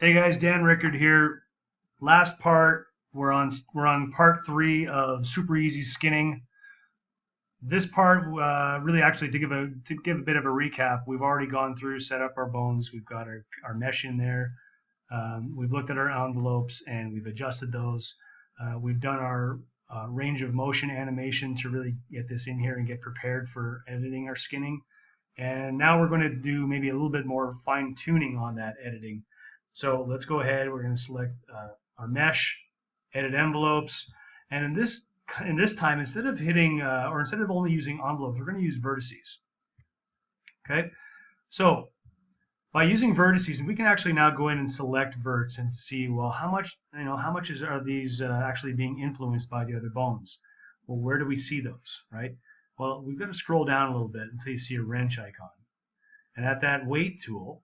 Hey guys, Dan Rickard here. Last part, we're on part 3 of super easy skinning. This part really actually to give a bit of a recap. We've already gone through, set up our bones. We've got our mesh in there. We've looked at our envelopes and we've adjusted those. We've done our range of motion animation to really get this in here and get prepared for editing our skinning. And now we're going to do maybe a little bit more fine tuning on that editing. So let's go ahead. We're going to select our mesh, edit envelopes, and in this time, instead of hitting or instead of only using envelopes, we're going to use vertices. Okay, so by using vertices, we can actually now go in and select verts and see, well, how much are these actually being influenced by the other bones? Well, where do we see those, right? Well, we've got to scroll down a little bit until you see a wrench icon, and at that weight tool,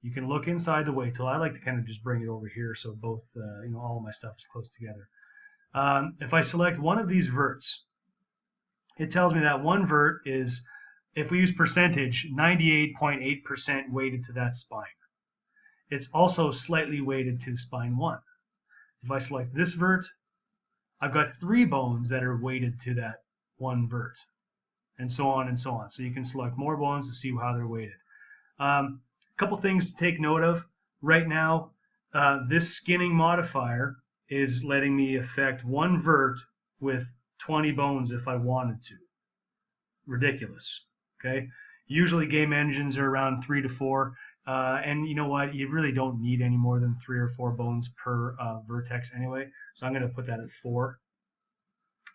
you can look inside the weight tool. I like to kind of just bring it over here so both, all of my stuff is close together. If I select one of these verts, it tells me that one vert is, if we use percentage, 98.8% weighted to that spine. It's also slightly weighted to spine 1. If I select this vert, I've got 3 bones that are weighted to that one vert, and so on and so on. So you can select more bones to see how they're weighted. Couple things to take note of. Right now, this skinning modifier is letting me affect one vert with 20 bones if I wanted to. Ridiculous. Okay. Usually game engines are around 3 to 4, and you know what? You really don't need any more than 3 or 4 bones per vertex anyway. So I'm going to put that at 4.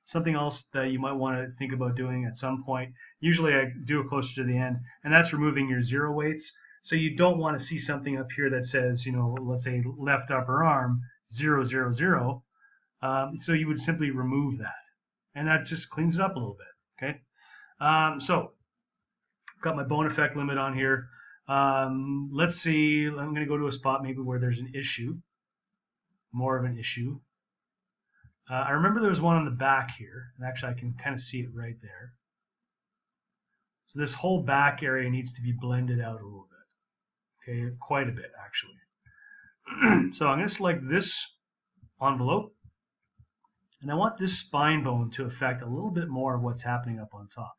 Something else that you might want to think about doing at some point. Usually I do it closer to the end, and that's removing your zero weights. So you don't want to see something up here that says, let's say left upper arm 0, 0, 0. So you would simply remove that, and that just cleans it up a little bit. Okay. So got my bone effect limit on here. Let's see. I'm going to go to a spot maybe where there's an issue, more of an issue. I remember there was one on the back here, and actually I can kind of see it right there. So this whole back area needs to be blended out a little bit. Okay, quite a bit actually. So I'm going to select this envelope, and I want this spine bone to affect a little bit more of what's happening up on top.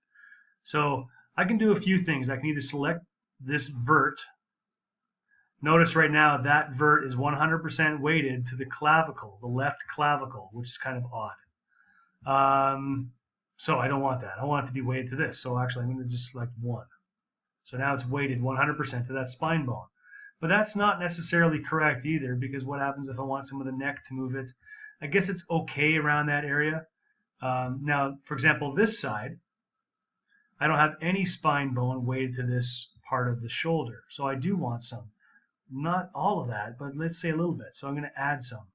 So I can do a few things. I can either select this vert. Notice right now that vert is 100% weighted to the clavicle, the left clavicle, which is kind of odd. So I don't want that. I want it to be weighted to this. So actually I'm going to just select 1. So now it's weighted 100% to that spine bone. But that's not necessarily correct either, because what happens if I want some of the neck to move it? I guess it's okay around that area. Now, for example, this side, I don't have any spine bone weighted to this part of the shoulder. So I do want some. Not all of that, but let's say a little bit. So I'm going to add some.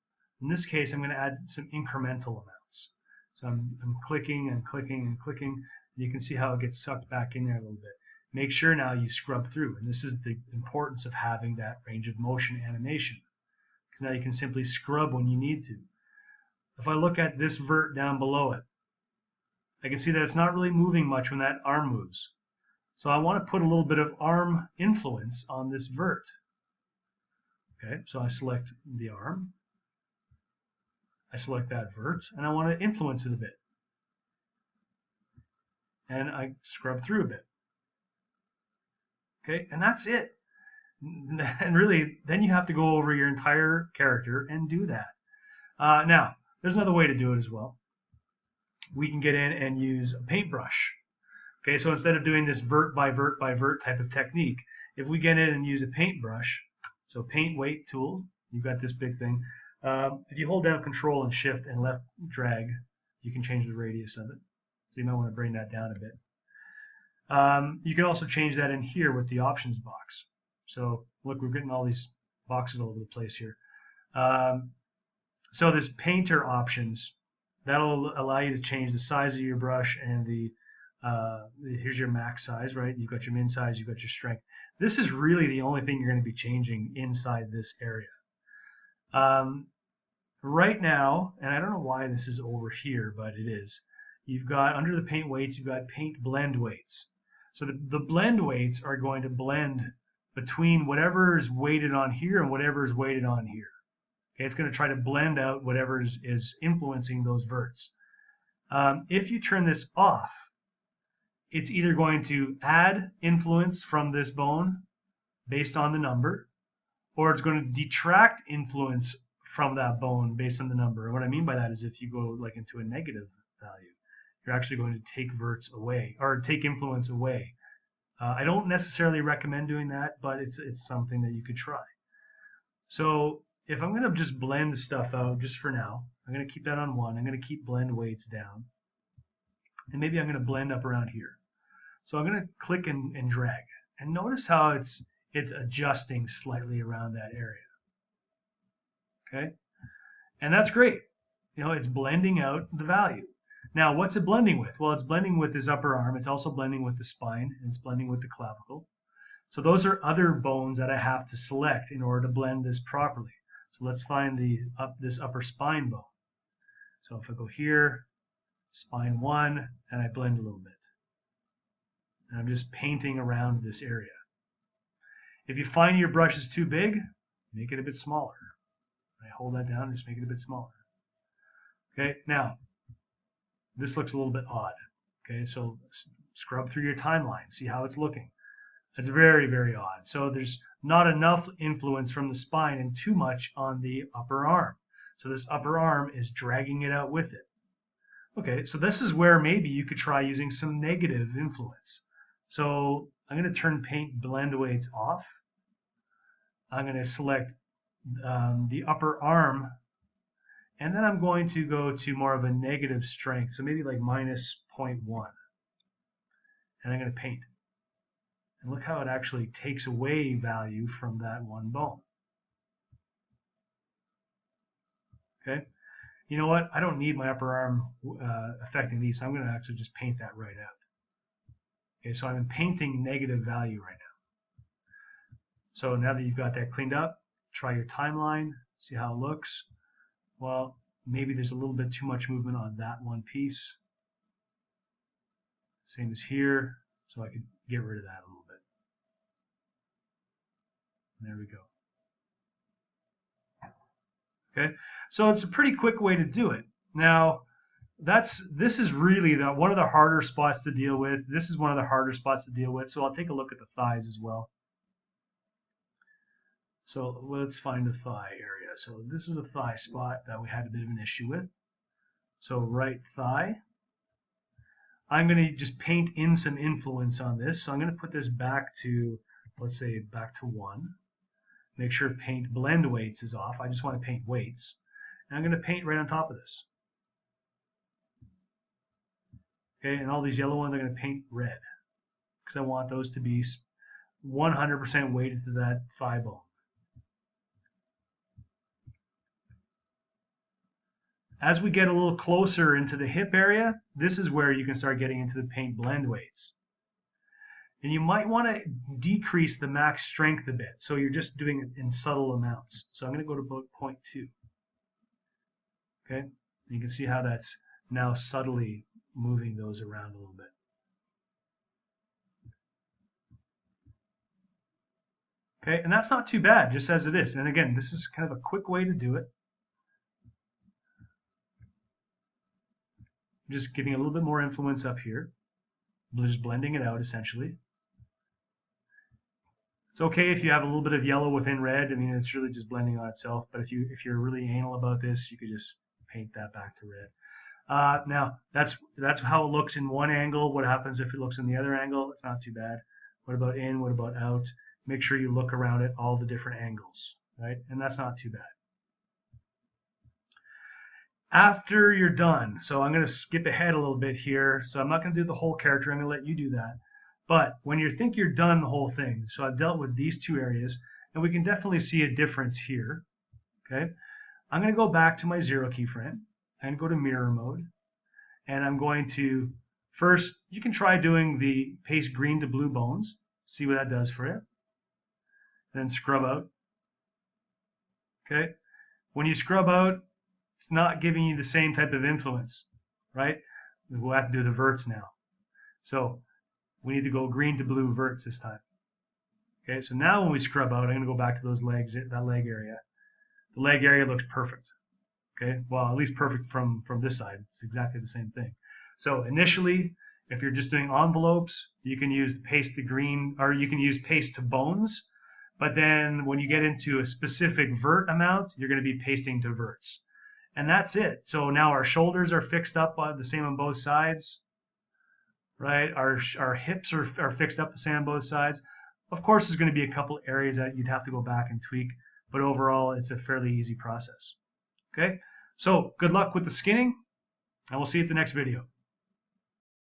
In this case, I'm going to add some incremental amounts. So I'm clicking and clicking and clicking. And you can see how it gets sucked back in there a little bit. Make sure now you scrub through, and this is the importance of having that range of motion animation. Because now you can simply scrub when you need to. If I look at this vert down below it, I can see that it's not really moving much when that arm moves. So I want to put a little bit of arm influence on this vert. Okay, so I select the arm, I select that vert, and I want to influence it a bit. And I scrub through a bit. Okay, and that's it. And really, then you have to go over your entire character and do that. Now, there's another way to do it as well. We can get in and use a paintbrush. Okay, so instead of doing this vert by vert by vert type of technique, if we get in and use a paintbrush, so paint weight tool, you've got this big thing. If you hold down Control and Shift and left drag, you can change the radius of it. So you might want to bring that down a bit. You can also change that in here with the options box. So look, we're getting all these boxes all over the place here. So this painter options, that'll allow you to change the size of your brush and here's your max size, right? You've got your min size, you've got your strength. This is really the only thing you're going to be changing inside this area. Right now, and I don't know why this is over here, but it is, you've got under the paint weights, you've got paint blend weights. So the blend weights are going to blend between whatever is weighted on here and whatever is weighted on here. Okay, it's going to try to blend out whatever is influencing those verts. If you turn this off, it's either going to add influence from this bone based on the number, or it's going to detract influence from that bone based on the number. And what I mean by that is if you go like into a negative value, you're actually going to take verts away or take influence away. I don't necessarily recommend doing that, but it's something that you could try. So if I'm going to just blend stuff out just for now, I'm going to keep that on 1. I'm going to keep blend weights down. And maybe I'm going to blend up around here. So I'm going to click and drag. And notice how it's adjusting slightly around that area. Okay? And that's great. You know, it's blending out the value. Now, what's it blending with? Well, it's blending with this upper arm. It's also blending with the spine, and it's blending with the clavicle. So those are other bones that I have to select in order to blend this properly. So let's find this upper spine bone. So if I go here, spine 1, and I blend a little bit. And I'm just painting around this area. If you find your brush is too big, make it a bit smaller. I hold that down and just make it a bit smaller. Okay, now, this looks a little bit odd. Okay, so scrub through your timeline, see how it's looking. It's very, very odd. So there's not enough influence from the spine and too much on the upper arm. So this upper arm is dragging it out with it. Okay, so this is where maybe you could try using some negative influence. So I'm going to turn paint blend weights off. I'm going to select the upper arm, and then I'm going to go to more of a negative strength, so maybe like -0.1. And I'm going to paint. And look how it actually takes away value from that one bone. Okay? You know what? I don't need my upper arm affecting these, so I'm going to actually just paint that right out. Okay, so I'm painting negative value right now. So now that you've got that cleaned up, try your timeline, see how it looks. Well, maybe there's a little bit too much movement on that one piece. Same as here, so I could get rid of that a little bit. There we go. Okay, so it's a pretty quick way to do it. Now, this is really one of the harder spots to deal with. This is one of the harder spots to deal with, so I'll take a look at the thighs as well. So let's find the thigh area. So this is a thigh spot that we had a bit of an issue with. So right thigh. I'm going to just paint in some influence on this. So I'm going to put this back to, let's say, back to 1. Make sure paint blend weights is off. I just want to paint weights. And I'm going to paint right on top of this. Okay, and all these yellow ones I'm going to paint red because I want those to be 100% weighted to that thigh bone. As we get a little closer into the hip area, this is where you can start getting into the paint blend weights. And you might want to decrease the max strength a bit, so you're just doing it in subtle amounts. So I'm going to go to about 0.2. Okay, and you can see how that's now subtly moving those around a little bit. Okay, and that's not too bad, just as it is. And again, this is kind of a quick way to do it. Just getting a little bit more influence up here. Just blending it out, essentially. It's okay if you have a little bit of yellow within red. I mean, it's really just blending on itself. But if you're really anal about this, you could just paint that back to red. Now, that's how it looks in one angle. What happens if it looks in the other angle? It's not too bad. What about in? What about out? Make sure you look around at all the different angles, right? And that's not too bad. After you're done, so I'm going to skip ahead a little bit here. So I'm not going to do the whole character. I'm going to let you do that. But when you think you're done the whole thing, so I've dealt with these two areas, and we can definitely see a difference here. Okay, I'm going to go back to my 0 keyframe and go to mirror mode. And I'm going to, first, you can try doing the paste green to blue bones. See what that does for you. Then scrub out. Okay, when you scrub out, it's not giving you the same type of influence, right? We'll have to do the verts now. So we need to go green to blue verts this time. Okay, so now when we scrub out, I'm going to go back to those legs, that leg area. The leg area looks perfect. Okay, well, at least perfect from this side. It's exactly the same thing. So initially, if you're just doing envelopes, you can use paste to green, or you can use paste to bones. But then when you get into a specific vert amount, you're going to be pasting to verts. And that's it. So now our shoulders are fixed up the same on both sides, right? Our hips are fixed up the same on both sides. Of course, there's going to be a couple areas that you'd have to go back and tweak, but overall, it's a fairly easy process. Okay, so good luck with the skinning, and we'll see you at the next video.